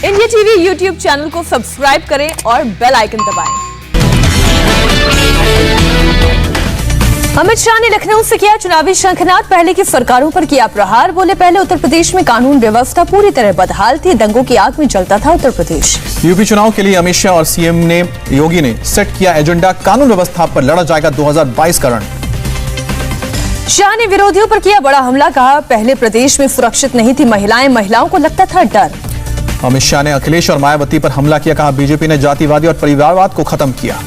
India TV YouTube channel को subscribe करें और बेल आइकन दबाएं। अमित शाह ने लखनऊ से किया चुनावी शंखनाद, पहले की सरकारों पर किया प्रहार। बोले पहले उत्तर प्रदेश में कानून व्यवस्था पूरी तरह बदहाल थी, दंगों की आग में जलता था उत्तर प्रदेश। यूपी चुनाव के लिए अमित शाह और सीएम योगी ने सेट किया एजेंडा, कानून व्यवस्था पर लड़ा जाएगा 2022 का रण। शाह ने विरोधियों पर किया बड़ा हमला, कहा पहले प्रदेश में सुरक्षित नहीं थी महिलाओं को लगता था डर। अमित शाह ने अखिलेश और मायावती पर हमला किया, कहा बीजेपी ने जातिवादी और परिवारवाद को खत्म किया।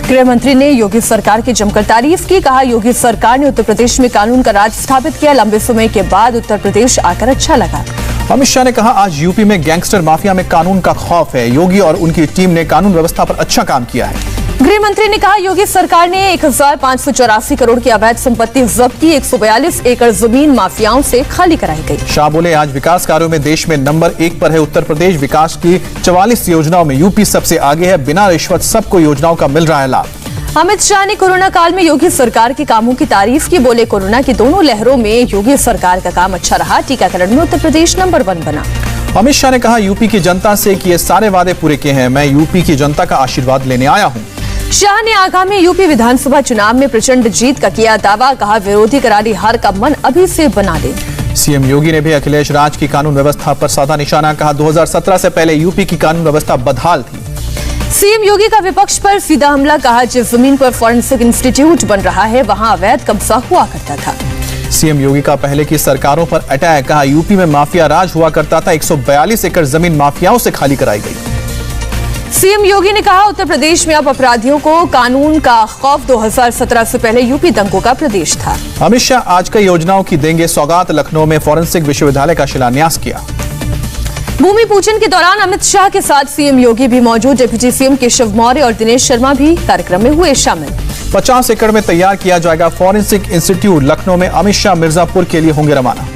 गृह मंत्री ने योगी सरकार की जमकर तारीफ की, कहा योगी सरकार ने उत्तर प्रदेश में कानून का राज स्थापित किया, लंबे समय के बाद उत्तर प्रदेश आकर अच्छा लगा। अमित शाह ने कहा आज यूपी में गैंगस्टर माफिया में कानून का खौफ है, योगी और उनकी टीम ने कानून व्यवस्था पर अच्छा काम किया है। गृह मंत्री ने कहा योगी सरकार ने 1584 करोड़ की अवैध संपत्ति जब्त की, 142 एकड़ जमीन माफियाओं से खाली कराई गई। शाह बोले आज विकास कार्यों में देश में नंबर 1 पर है उत्तर प्रदेश, विकास की 44 योजनाओं में यूपी सबसे आगे है, बिना रिश्वत सबको योजनाओं का मिल रहा है लाभ। अमित शाह ने कोरोना काल में योगी सरकार के कामों की तारीफ की, बोले कोरोना की दोनों लहरों में योगी सरकार का काम अच्छा रहा, टीकाकरण में उत्तर प्रदेश नंबर 1 बना। अमित शाह ने कहा यूपी की जनता से किए सारे वादे पूरे किए हैं, मैं यूपी की जनता का आशीर्वाद लेने आया हूँ। शाह ने आगामी यूपी विधानसभा चुनाव में प्रचंड जीत का किया दावा, कहा विरोधी करारी हार का मन अभी से बना ले। सीएम योगी ने भी अखिलेश राज की कानून व्यवस्था पर साधा निशाना, कहा 2017 से पहले यूपी की कानून व्यवस्था बदहाल थी। सीएम योगी का विपक्ष पर सीधा हमला, कहा जिस जमीन पर फॉरेंसिक इंस्टीट्यूट बन रहा है वहां अवैध कब्जा हुआ करता था। सीएम योगी का पहले की सरकारों पर अटैक, कहा यूपी में माफिया राज हुआ करता था, 142 एकड़ जमीन माफियाओं से खाली कराई गई। सीएम योगी ने कहा उत्तर प्रदेश में अब अपराधियों को कानून का खौफ, 2017 से पहले यूपी दंगों का प्रदेश था। अमित शाह आज कई योजनाओं की देंगे सौगात, लखनऊ में फॉरेंसिक विश्वविद्यालय का शिलान्यास किया। भूमि पूजन के दौरान अमित शाह के साथ सीएम योगी भी मौजूद, डिप्टी सीएम केशव मौर्य और दिनेश शर्मा भी कार्यक्रम में हुए शामिल। 50 एकड़ में तैयार किया जाएगा फॉरेंसिक इंस्टीट्यूट, लखनऊ में अमित शाह मिर्जापुर के लिए होंगे रवाना।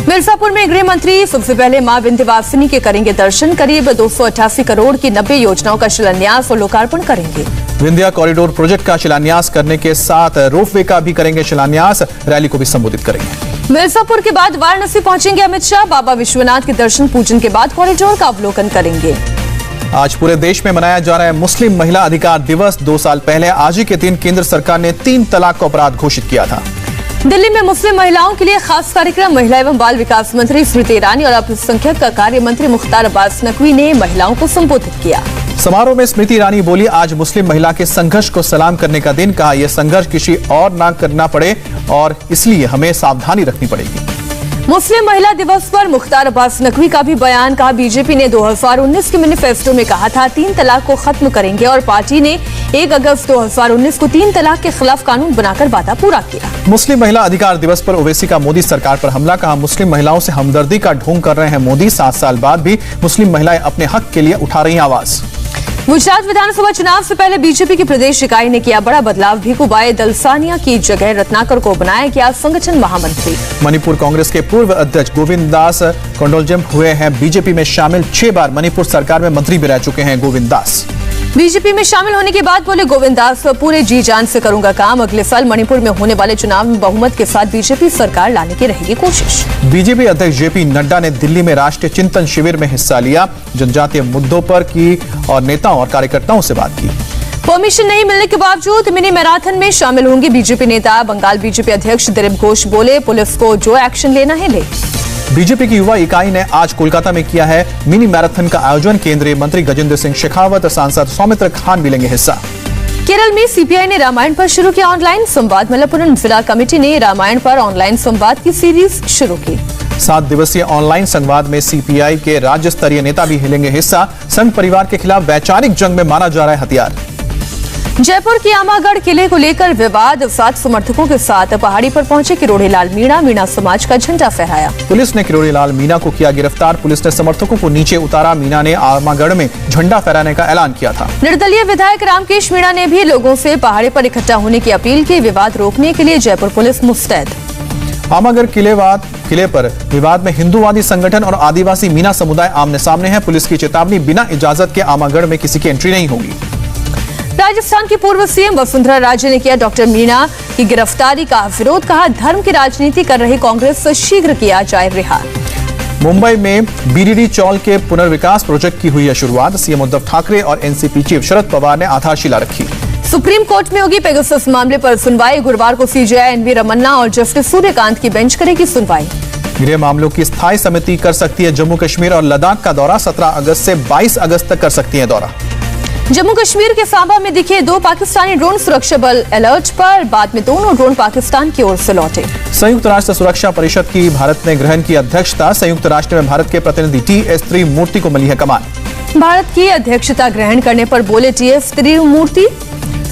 मिर्जापुर में गृह मंत्री सबसे पहले मां विंध्यवासिनी के करेंगे दर्शन, करीब 288 करोड़ की 90 योजनाओं का शिलान्यास और लोकार्पण करेंगे। विंध्या कॉरिडोर प्रोजेक्ट का शिलान्यास करने के साथ रोपवे का भी करेंगे शिलान्यास, रैली को भी संबोधित करेंगे। मिर्जापुर के बाद वाराणसी पहुंचेंगे अमित शाह, बाबा विश्वनाथ के दर्शन पूजन के बाद कॉरिडोर का अवलोकन करेंगे। आज पूरे देश में मनाया जा रहा है मुस्लिम महिला अधिकार दिवस। 2 साल पहले आज ही के दिन केंद्र सरकार ने 3 तलाक को अपराध घोषित किया था। दिल्ली में मुस्लिम महिलाओं के लिए खास कार्यक्रम, महिला एवं बाल विकास मंत्री स्मृति ईरानी और अल्पसंख्यक कार्य मंत्री मुख्तार अब्बास नकवी ने महिलाओं को संबोधित किया। समारोह में स्मृति ईरानी बोली आज मुस्लिम महिला के संघर्ष को सलाम करने का दिन, कहा यह संघर्ष किसी और ना करना पड़े और इसलिए हमें सावधानी रखनी पड़ेगी। मुस्लिम महिला दिवस पर मुख्तार अब्बास नकवी का भी बयान, कहा बीजेपी ने 2019 के मैनिफेस्टो में कहा था 3 तलाक को खत्म करेंगे और पार्टी ने 1 अगस्त 2019 को 3 तलाक के खिलाफ कानून बनाकर वादा पूरा किया। मुस्लिम महिला अधिकार दिवस पर ओवैसी का मोदी सरकार पर हमला, कहा मुस्लिम महिलाओं से हमदर्दी का ढोंग कर रहे हैं मोदी, 7 साल बाद भी मुस्लिम महिलाएं अपने हक के लिए उठा रही आवाज। गुजरात विधानसभा चुनाव से पहले बीजेपी की प्रदेश इकाई ने किया बड़ा बदलाव, भीखूबाई दलसानिया की जगह रत्नाकर को बनाया गया संगठन महामंत्री। मणिपुर कांग्रेस के पूर्व अध्यक्ष गोविंद दास कोंडोलजम हुए हैं बीजेपी में शामिल, 6 बार मणिपुर सरकार में मंत्री भी रह चुके हैं गोविंद दास। बीजेपी में शामिल होने के बाद बोले गोविंद दास, पूरे जी जान से करूंगा काम, अगले साल मणिपुर में होने वाले चुनाव में बहुमत के साथ बीजेपी सरकार लाने की रहेगी कोशिश। बीजेपी अध्यक्ष जेपी नड्डा ने दिल्ली में राष्ट्रीय चिंतन शिविर में हिस्सा लिया, जनजातीय मुद्दों पर की और नेताओं और कार्यकर्ताओं से बात की। परमिशन नहीं मिलने के बावजूद मिनी मैराथन में शामिल होंगे बीजेपी नेता। बंगाल बीजेपी अध्यक्ष दिलीप घोष बोले पुलिस को जो एक्शन लेना है ले। बीजेपी की युवा इकाई ने आज कोलकाता में किया है मिनी मैराथन का आयोजन, केंद्रीय मंत्री गजेंद्र सिंह शेखावत, सांसद सौमित्र खान भी लेंगे हिस्सा। केरल में सीपीआई ने रामायण पर शुरू किया ऑनलाइन संवाद, मलप्पुरम जिला कमेटी ने रामायण पर ऑनलाइन संवाद की सीरीज शुरू की। 7 दिवसीय ऑनलाइन संवाद में सीपीआई के राज्य स्तरीय नेता भी लेंगे हिस्सा, संघ परिवार के खिलाफ वैचारिक जंग में माना जा रहा है हथियार। जयपुर के आमागढ़ किले को लेकर विवाद, 7 समर्थकों के साथ पहाड़ी पर पहुंचे किरोड़ीलाल मीणा समाज का झंडा फहराया। पुलिस ने किरोड़ीलाल मीणा को किया गिरफ्तार, पुलिस ने समर्थकों को नीचे उतारा, मीणा ने आमागढ़ में झंडा फहराने का ऐलान किया था। निर्दलीय विधायक रामकेश मीणा ने भी लोगों से पहाड़ी पर इकट्ठा होने की अपील की, विवाद रोकने के लिए जयपुर पुलिस मुस्तैद। आमागढ़ किले पर विवाद में हिंदूवादी संगठन और आदिवासी मीणा समुदाय आमने सामने है, पुलिस की चेतावनी, बिना इजाजत के आमागढ़ में किसी की एंट्री नहीं होगी। राजस्थान की पूर्व सीएम वसुंधरा राजे ने किया डॉक्टर मीणा की गिरफ्तारी का विरोध, कहा धर्म की राजनीति कर रही कांग्रेस शीघ्र किया जाए रिहा। मुंबई में बीडीडी चौल के पुनर्विकास प्रोजेक्ट की हुई है शुरुआत। सीएम उद्धव ठाकरे और एनसीपी चीफ शरद पवार ने आधारशिला रखी। सुप्रीम कोर्ट में होगी पेगासस मामले पर सुनवाई। गुरुवार को सीजेआई एनवी रमन्ना और जस्टिस सूर्यकांत की बेंच करेगी सुनवाई। गृह मामलों की स्थायी समिति कर सकती है जम्मू कश्मीर और लद्दाख का दौरा। 17 अगस्त से 22 अगस्त तक कर सकती है दौरा। जम्मू कश्मीर के सांबा में दिखे 2 पाकिस्तानी ड्रोन, सुरक्षा बल अलर्ट पर। बाद में दोनों ड्रोन पाकिस्तान की ओर से लौटे। संयुक्त राष्ट्र सुरक्षा परिषद की भारत ने ग्रहण की अध्यक्षता। संयुक्त राष्ट्र में भारत के प्रतिनिधि टीएस त्रिमूर्ति को मिली है कमान। भारत की अध्यक्षता ग्रहण करने पर बोले टीएस त्रिमूर्ति।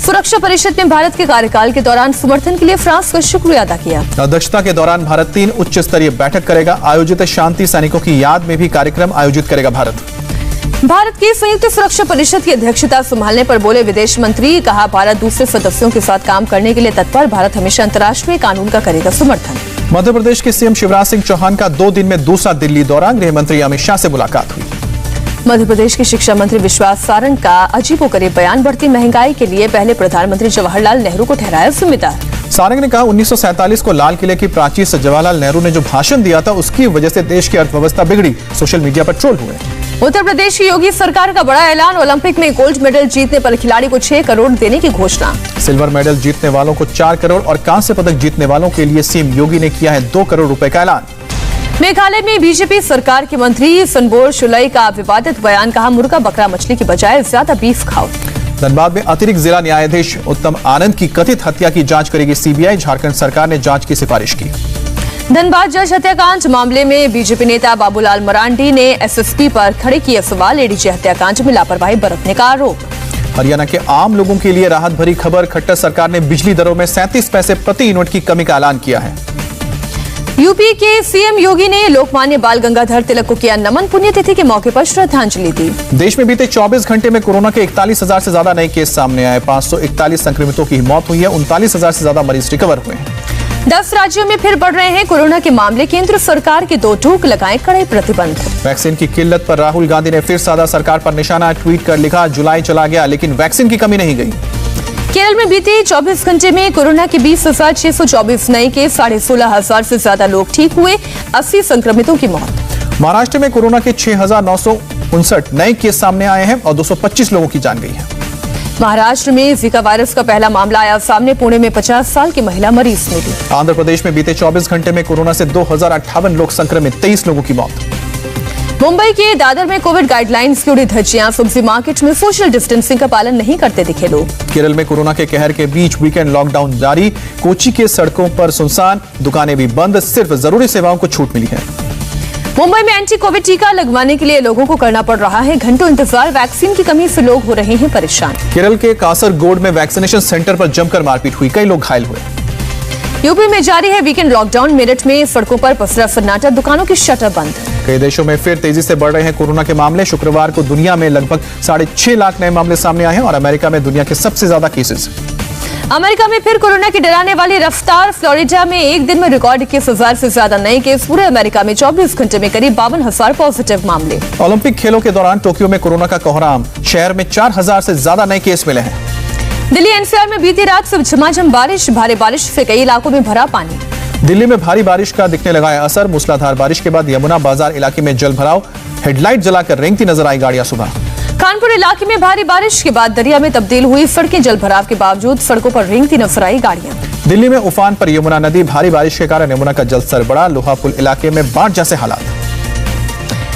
सुरक्षा परिषद में भारत के कार्यकाल के दौरान समर्थन के लिए फ्रांस का शुक्रिया अदा किया। अध्यक्षता के दौरान भारत 3 उच्च स्तरीय बैठक करेगा। आयोजित शांति सैनिकों की याद में भी कार्यक्रम आयोजित करेगा भारत की संयुक्त सुरक्षा परिषद की अध्यक्षता संभालने पर बोले विदेश मंत्री। कहा, भारत दूसरे सदस्यों के साथ काम करने के लिए तत्पर। भारत हमेशा अंतर्राष्ट्रीय कानून का करेगा समर्थन। मध्य प्रदेश के सीएम शिवराज सिंह चौहान का 2 दिन में दूसरा दिल्ली दौरा। गृह मंत्री अमित शाह से मुलाकात हुई। मध्य प्रदेश के शिक्षा मंत्री विश्वास सारंग का अजीबोगरीब बयान। बढ़ती महंगाई के लिए पहले प्रधानमंत्री जवाहरलाल नेहरू को ठहराया जिम्मेदार। सारंग ने कहा, 1947 को लाल किले की प्राचीर से जवाहरलाल नेहरू ने जो भाषण दिया था उसकी वजह से देश की अर्थव्यवस्था बिगड़ी। सोशल मीडिया पर ट्रोल हुए। उत्तर प्रदेश की योगी सरकार का बड़ा ऐलान। ओलंपिक में गोल्ड मेडल जीतने पर खिलाड़ी को 6 करोड़ देने की घोषणा। सिल्वर मेडल जीतने वालों को 4 करोड़ और कांस्य पदक जीतने वालों के लिए सीएम योगी ने किया है 2 करोड़ रुपए का ऐलान। मेघालय में बीजेपी सरकार के मंत्री सनबोर शुलई का विवादित बयान। कहा, मुर्गा बकरा मछली की बजाय ज्यादा बीफ खाओ। धनबाद में अतिरिक्त जिला न्यायाधीश उत्तम आनंद की कथित हत्या की जांच करेगी सीबीआई। झारखंड सरकार ने जांच की सिफारिश की। धनबाद जज हत्याकांड मामले में बीजेपी नेता बाबूलाल मरांडी ने एसएसपी पर खड़े किए सवाल। एडीजे हत्याकांड में लापरवाही बरतने का आरोप। हरियाणा के आम लोगों के लिए राहत भरी खबर। खट्टर सरकार ने बिजली दरों में 37 पैसे प्रति यूनिट की कमी का ऐलान किया है। यूपी के सीएम योगी ने लोकमान्य बाल गंगाधर तिलक को किया नमन। पुण्यतिथि के मौके पर श्रद्धांजलि दी। देश में बीते 24 घंटे में कोरोना के 41,000 से ज्यादा नए केस सामने आए। 541 संक्रमितों की मौत हुई है। 39,000 से ज्यादा मरीज रिकवर हुए हैं। 10 राज्यों में फिर बढ़ रहे हैं कोरोना के मामले। केंद्र सरकार के 2 टूक लगाए कड़े प्रतिबंध। वैक्सीन की किल्लत पर राहुल गांधी ने फिर साधा सरकार पर निशाना। ट्वीट कर लिखा, जुलाई चला गया लेकिन वैक्सीन की कमी नहीं गई। केरल में बीते 24 घंटे में कोरोना के 20,624 नए केस। 16,500 से ज्यादा लोग ठीक हुए। 80 संक्रमितों की मौत। महाराष्ट्र में कोरोना के 6,959 नए केस सामने आए हैं और 225 लोगों की जान गई है। महाराष्ट्र में जीका वायरस का पहला मामला आया सामने। पुणे में 50 साल की महिला मरीज मिली। आंध्र प्रदेश में बीते 24 घंटे में कोरोना से 2058 लोग संक्रमित। 23 लोगों की मौत। मुंबई के दादर में कोविड गाइडलाइंस की उड़ी धज्जियां। सब्जी मार्केट में सोशल डिस्टेंसिंग का पालन नहीं करते दिखे लोग। केरल में कोरोना के कहर के बीच वीकेंड लॉकडाउन जारी। कोची के सड़कों पर सुनसान, दुकानें भी बंद। सिर्फ जरूरी सेवाओं को छूट मिली है। मुंबई में एंटी कोविड टीका लगवाने के लिए लोगों को करना पड़ रहा है घंटों इंतजार। वैक्सीन की कमी से लोग हो रहे हैं परेशान। केरल के कासरगोड में वैक्सीनेशन सेंटर पर जमकर मारपीट हुई। कई लोग घायल हुए। यूपी में जारी है वीकेंड लॉकडाउन। मेरठ में सड़कों पर पसरा सन्नाटा। दुकानों की शटर बंद। कई देशों में फिर तेजी से बढ़ रहे हैं कोरोना के मामले। शुक्रवार को दुनिया में लगभग 6.5 लाख नए मामले सामने आए हैं और अमेरिका में दुनिया के सबसे ज्यादा केसेस। अमेरिका में फिर कोरोना की डराने वाली रफ्तार। फ्लोरिडा में एक दिन में रिकॉर्ड 21,000 से ज्यादा नए केस। पूरे अमेरिका में 24 घंटे में करीब 52,000 पॉजिटिव मामले। ओलंपिक खेलों के दौरान टोक्यो में कोरोना का कोहराम। शहर में 4,000 से ज्यादा नए केस मिले हैं। दिल्ली एनसीआर में बीती रात से झमाझम बारिश। भारी बारिश से कई इलाकों में भरा पानी। दिल्ली में भारी बारिश का दिखने लगा है असर। मूसलाधार बारिश के बाद यमुना बाजार इलाके में जल भराव। हेडलाइट जलाकर रेंगती नजर आई गाड़ियां सुबह। कानपुर इलाके में भारी बारिश के बाद दरिया में तब्दील हुई। सड़कें जल भराव के बावजूद सड़कों पर रेंगती नजर आई गाड़ियां। दिल्ली में उफान पर यमुना नदी। भारी बारिश के कारण यमुना का जलस्तर बढ़ा। लोहा पुल इलाके में बाढ़ जैसे हालात।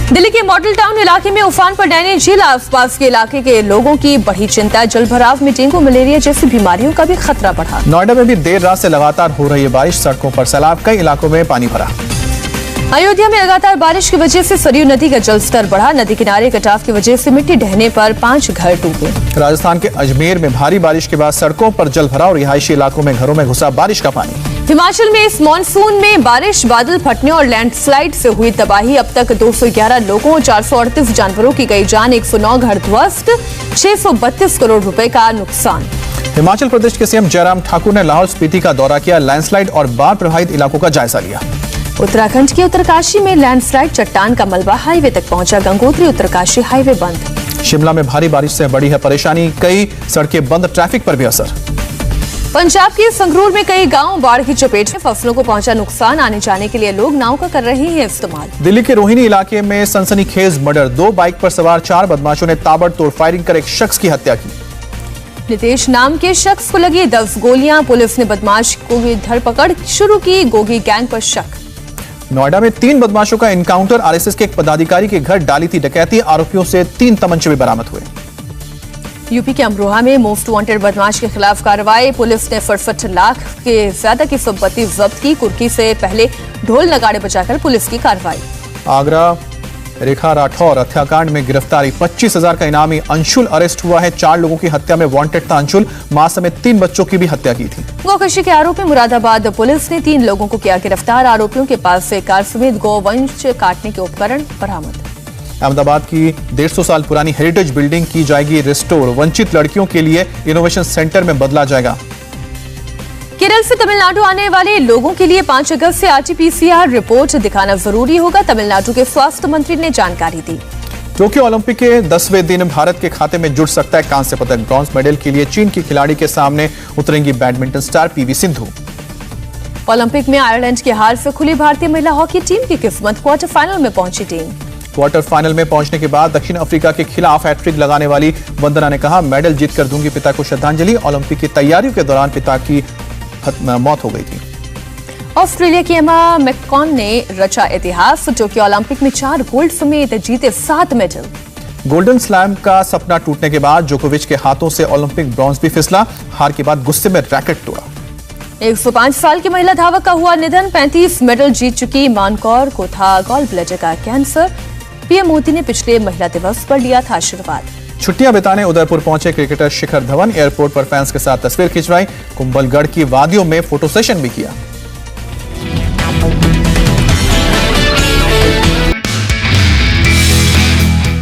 दिल्ली के मॉडल टाउन इलाके में उफान पर नैनी झील। आसपास के इलाके के लोगों की बढ़ी चिंता। जल भराव में डेंगू मलेरिया जैसी बीमारियों का भी खतरा बढ़ा। नोएडा में भी देर रात से लगातार हो रही है बारिश। सड़कों पर सैलाब। कई इलाकों में पानी भरा। अयोध्या में लगातार बारिश की वजह से सरयू नदी का जलस्तर बढ़ा। नदी किनारे कटाव की वजह से मिट्टी ढहने पर 5 घर डूबे। राजस्थान के अजमेर में भारी बारिश के बाद सड़कों पर जल भराव। रिहायशी इलाकों में घरों में घुसा बारिश का पानी। हिमाचल में इस मानसून में बारिश, बादल फटने और लैंडस्लाइड से हुई तबाही। अब तक 211 लोगों, 438 जानवरों की गई जान। 109 घर ध्वस्त। 632 करोड़ रुपए का नुकसान। हिमाचल प्रदेश के सीएम जयराम ठाकुर ने लाहौल स्पीति का दौरा किया। लैंडस्लाइड और बाढ़ प्रभावित इलाकों का जायजा लिया। उत्तराखंड के उत्तरकाशी में लैंडस्लाइड, चट्टान का मलबा हाईवे तक पहुंचा। गंगोत्री उत्तरकाशी हाईवे बंद। शिमला में भारी बारिश से बढ़ी है परेशानी। कई सड़कें बंद। ट्रैफिक पर भी असर। पंजाब के संगरूर में कई गांव बाढ़ की चपेट में, फसलों को पहुंचा नुकसान, आने जाने के लिए लोग नाव का कर रहे हैं इस्तेमाल। दिल्ली के रोहिणी इलाके में सनसनीखेज मर्डर, 2 बाइक पर सवार 4 बदमाशों ने ताबड़तोड़ फायरिंग कर एक शख्स की हत्या की। नितेश नाम के शख्स को लगी 10 गोलियां, पुलिस ने बदमाश को धरपकड़ शुरू की, गोगी गैंग पर शक। नोएडा में 3 बदमाशों का एनकाउंटर, आरएसएस के एक पदाधिकारी के घर डाली थी डकैती, आरोपियों से 3 तमंचे भी बरामद हुए। यूपी के अमरोहा में मोस्ट वांटेड बदमाश के खिलाफ कार्रवाई, पुलिस ने 68 लाख के ज्यादा की संपत्ति जब्त की, कुर्की से पहले ढोल नगाड़े बजाकर पुलिस की कार्रवाई। आगरा रेखा राठौर हत्याकांड में गिरफ्तारी, 25,000 का इनामी अंशुल अरेस्ट हुआ है। 4 लोगों की हत्या में वांटेड था अंशुल, मां समेत 3 बच्चों की भी हत्या की थी। गोकशी के आरोप में मुरादाबाद पुलिस ने 3 लोगों को किया गिरफ्तार, आरोपियों के पास से कार समेत गोवंश काटने के उपकरण बरामद। अहमदाबाद की 150 साल पुरानी हेरिटेज बिल्डिंग की जाएगी रिस्टोर, वंचित लड़कियों के लिए इनोवेशन सेंटर में बदला जाएगा। केरल से तमिलनाडु आने वाले लोगों के लिए 5 अगस्त से RT-PCR रिपोर्ट दिखाना जरूरी होगा, तमिलनाडु के स्वास्थ्य मंत्री ने जानकारी दी। टोक्यो ओलंपिक के 10वें दिन भारत के खाते में जुड़ सकता है कांस्य पदक, ब्रॉन्ज मेडल के लिए चीन की खिलाड़ी के सामने उतरेंगी badminton star PV Sindhu. Olympic में आयरलैंड की हार से खुली भारतीय महिला हॉकी टीम की किस्मत, क्वार्टर फाइनल में पहुंची टीम। क्वार्टर फाइनल में पहुंचने के बाद दक्षिण अफ्रीका के खिलाफ हैट्रिक लगाने वाली वंदना ने कहा, मेडल जीतकर दूंगी पिता को श्रद्धांजलि। ओलंपिक की तैयारियों के दौरान पिता की मौत हो गई थी। ऑस्ट्रेलिया की एमा मैककॉन ने रचा इतिहास, टोक्यो ओलंपिक में 4 गोल्ड समेत जीते 7 मेडल। गोल्डन स्लैम का सपना टूटने के बाद जोकोविच के हाथों से ओलंपिक ब्रॉन्ज भी फिसला, हार के बाद गुस्से में रैकेट तोड़ा। 105 साल की महिला धावक का हुआ निधन, 35 मेडल जीत चुकी मानकौर को था गॉल ब्लैडर का कैंसर। पीएम मोदी ने पिछले महिला दिवस पर लिया था आशीर्वाद। छुट्टियां बिताने उदयपुर पहुंचे क्रिकेटर शिखर धवन, एयरपोर्ट पर फैंस के साथ तस्वीर खिंचवाई, कुंभलगढ़ की वादियों में फोटो सेशन भी किया।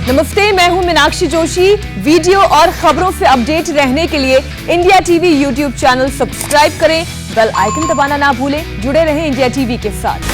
नमस्ते, मैं हूं मीनाक्षी जोशी। वीडियो और खबरों से अपडेट रहने के लिए India TV YouTube channel subscribe करें, बेल आइकन दबाना ना भूलें। जुड़े रहें इंडिया टीवी के साथ।